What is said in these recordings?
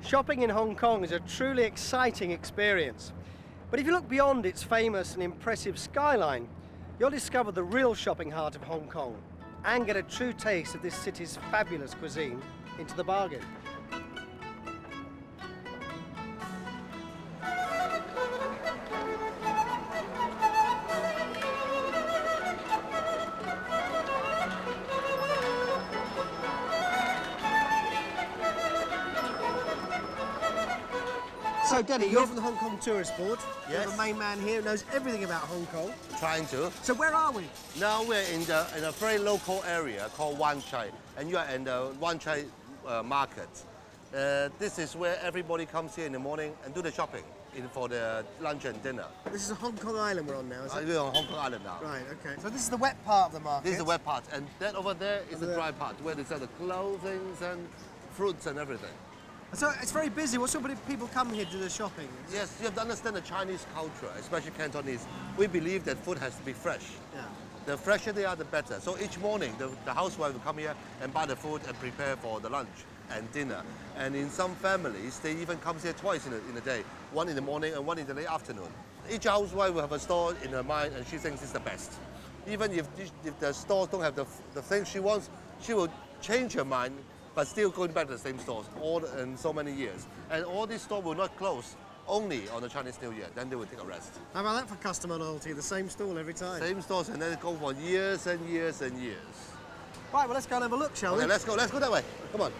Shopping in Hong Kong is a truly exciting experience. But if you look beyond its famous and impressive skyline, you'll discover the real shopping heart of Hong Kong and get a true taste of this city's fabulous cuisine into the bargain. So, Denny, you're from the Hong Kong Tourist Board. Yes. You're the main man here who knows everything about Hong Kong. Trying to. So, where are we? Now we're in a very local area called Wan Chai, and you are in the Wan Chai Market. This is where everybody comes here in the morning and do the shopping for the lunch and dinner. This is a Hong Kong island we're on now, is it? We're on Hong Kong Island now. Right, okay. So this is the wet part of the market. This is the wet part, and that over there is the dry part, where they sell the clothing and fruits and everything. So it's very busy. What sort of people come here to do the shopping? Yes, you have to understand the Chinese culture, especially Cantonese. We believe that food has to be fresh. Yeah. The fresher they are, the better. So each morning, the housewife will come here and buy the food and prepare for the lunch and dinner. And in some families, they even come here twice in a day, one in the morning and one in the late afternoon. Each housewife will have a store in her mind and she thinks it's the best. Even if the stores don't have the things she wants, she will change her mind, but still going back to the same stores in so many years. And all these stores will not close only on the Chinese New Year, then they will take a rest. How about that for customer loyalty? The same stall every time. Same stores, and then they go for years and years and years. Right, well, let's go and have a look, shall we? Okay, let's go that way. Come on.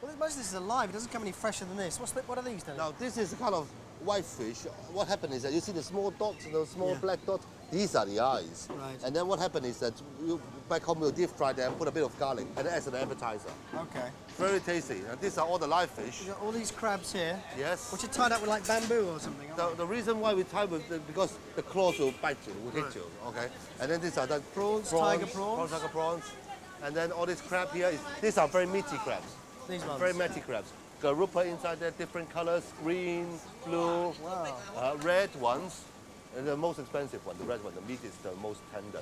Well, most of this is alive. It doesn't come any fresher than this. What are these, then? Now, this is a kind of white fish. What happened is that you see the small dots, those small black dots, these are the eyes. Right. And then what happened is that you back home you'll deep fry them, put a bit of garlic, and as an appetizer. Okay. Very tasty. And these are all the live fish. You've got all these crabs here. Yes. Which are tied up with like bamboo or something. The reason why we tie with because the claws will bite you, will hit you. Okay. And then these are the prawns, tiger prawns. Tiger prawns. And then all this crab here these are very meaty crabs. These ones. Very meaty crabs. Garupa inside there, different colors, green, blue, red ones. And the most expensive one, the red one, the meat is the most tender.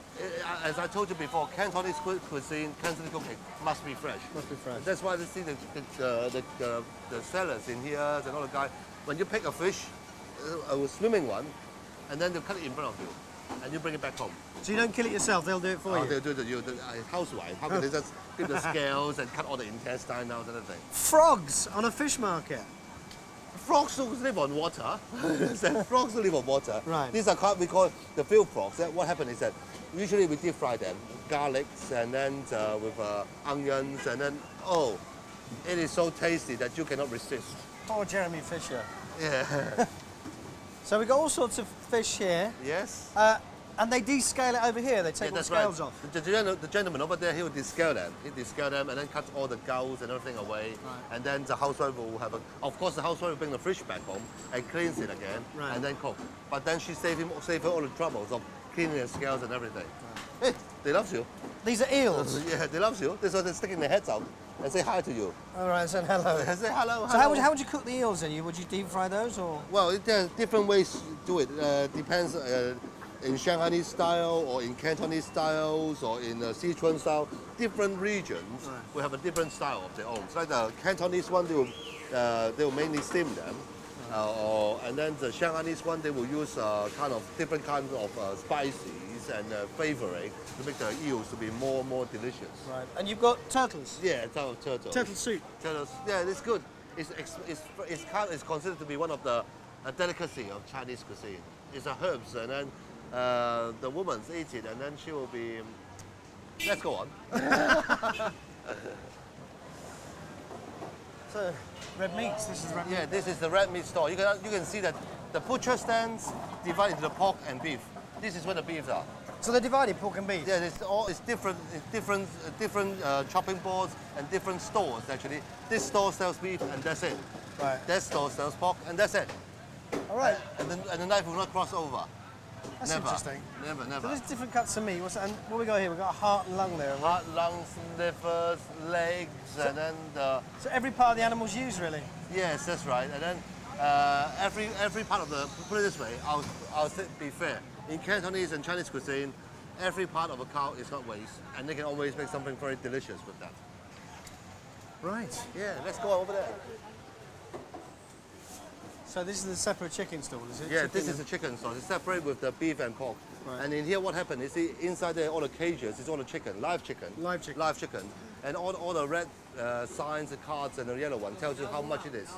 As I told you before, Cantonese cuisine, Cantonese cooking must be fresh. Must be fresh. That's why you see the sellers in here and all the guys. When you pick a fish, a swimming one, and then they'll cut it in front of you, and you bring it back home. So you don't kill it yourself; they'll do it for you. They'll do it to you. The housewife. How can they just give the scales and cut all the intestine out and everything? Frogs on a fish market. Frogs don't live on water. Frogs don't live on water. Right. These are we call the field frogs. What happens is that usually we deep fry them, garlics, and then with onions, and then it is so tasty that you cannot resist. Poor Jeremy Fisher. Yeah. So we've got all sorts of fish here. Yes. And they descale it over here. They take all the scales off. The gentleman over there, he will descale them. He descale them and then cut all the gulls and everything away. Right. And then the housewife will have of course, the housewife will bring the fish back home and cleans it again and then cook. But then she save her all the troubles of cleaning the scales and everything. Right. Hey, they love you. These are eels. Yeah, they love you. That's why they're sticking their heads out and say hi to you. All right, say hello. Say hello. So how would you cook the eels then? Would you deep fry those or? Well, there are different ways to do it. Depends. In Shanghainese style, or in Cantonese styles, or in Sichuan style, different regions will have a different style of their own. So like the Cantonese one, they will mainly steam them, and then the Shanghainese one, they will use kind of different kinds of spices and flavoring to make the eels to be more delicious. Right. And you've got turtles. Yeah, turtles. Turtle soup. Turtles. Yeah, it's good. It's considered to be one of the delicacy of Chinese cuisine. It's a herbs, and then the woman eats it, and then she will be. Let's go on. So, red meats. This is red meat. Yeah, this is the red meat store. You can see that the butcher stands divided into the pork and beef. This is where the beefs are. So they're divided, pork and beef. Yeah, it's different chopping boards and different stores actually. This store sells beef and that's it. Right. That store sells pork and that's it. All right. And the knife will not cross over. That's never. interesting. Never. So there's different cuts of meat. And what we got here? We've got a heart and lung there. Heart, lungs, livers, legs, and then So every part of the animal's used, really? Yes, that's right. And then every part of the, put it this way, I'll be fair. In Cantonese and Chinese cuisine, every part of a cow is not waste, and they can always make something very delicious with that. Right. Yeah, let's go over there. So this is the separate chicken stall, is it? Yeah, Chicken this is the chicken stall. It's separate with the beef and pork. Right. And in here, what happened is inside there, all the cages, it's all the chicken, live chicken. Live chicken. Live chicken. And all the red signs, the cards, and the yellow one tells you how much it is.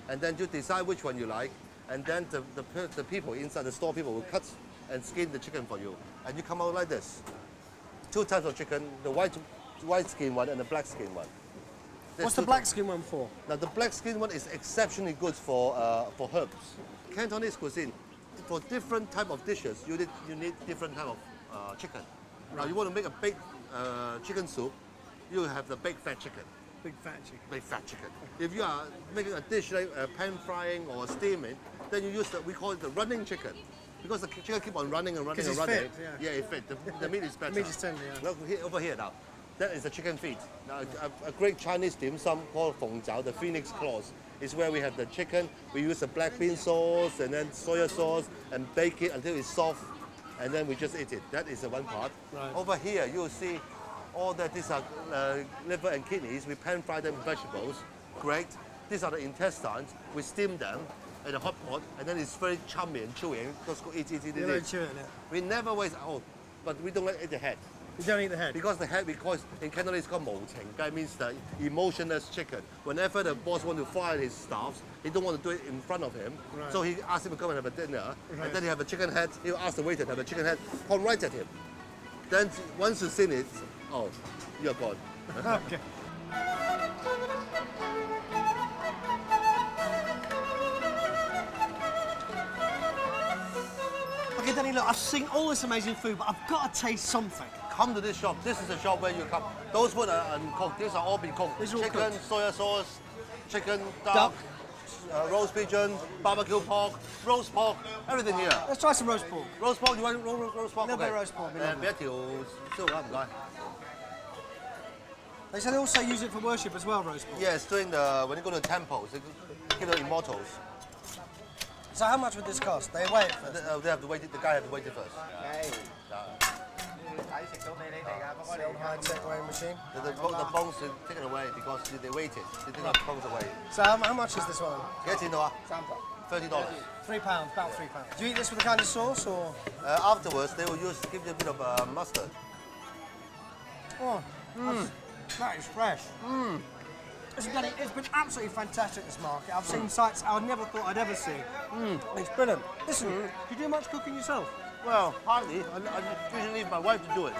And then you decide which one you like. And then the people inside the store, people will cut and skin the chicken for you. And you come out like this. 2 types of chicken, the white skin one and the black skin one. What's the black skin one for? Now the black skin one is exceptionally good for herbs. Cantonese cuisine, for different type of dishes, you need different type of chicken. Now you want to make a big chicken soup, you have the big fat chicken. Big fat chicken. Big fat chicken. If you are making a dish like pan frying or steaming, then you use we call it the running chicken. Because the chicken keep on running and running and running. Fit, yeah. Yeah, it fit. The meat is better. The meat is tender, yeah. Look over here now. That is the chicken feet. Now, a great Chinese dim sum called feng zhao, the phoenix claws, is where we have the chicken. We use the black bean sauce and then soya sauce and bake it until it's soft, and then we just eat it. That is the one part. Right. Over here, you'll see all that. These are liver and kidneys. We pan fry them with vegetables. Great. These are the intestines. We steam them in a hot pot, and then it's very chummy and chewy. And just go eat. You don't chew it, We never waste. But we don't like eat the head. You don't eat the head? Because the head, because in Cantonese it's called 無情. That means the emotionless chicken. Whenever the boss wants to fire his staffs, he don't want to do it in front of him. Right. So he asks him to come and have a dinner. Right. And then he have a chicken head. He'll ask the waiter to have a chicken head, point right at him. Then once you've seen it, oh, you're gone. Okay. Okay, Danny, look, I've seen all this amazing food, but I've got to taste something. Come to this shop. This is the shop where you come. Those food are uncooked. These are all been cooked. These are all chicken, cooked. soya sauce, chicken, duck, Duck. Roast pigeon, barbecue pork, roast pork, everything here. Let's try some roast pork. Roast pork, you want roast pork? No, but roast pork, we love 俾一條燒鴨唔該。 They said they also use it for worship as well, roast pork. Yes, when you go to temples, they give the immortals. So how much would this cost? They weigh it first. They have to wait it, the guy have to wait it first. The old high-tech weighing machine. The bones are taken away because they wait it. They take the bones away. So how much is this one? 幾多錢到啊？$30. £3, about £3. Do you eat this with a kind of sauce or? Afterwards, they will give you a bit of mustard. Oh, that is fresh. Listen, Danny, it's been absolutely fantastic, this market. I've seen sights I never thought I'd ever see. It's brilliant. Listen, do you do much cooking yourself? Well, partly. I usually leave my wife to do it.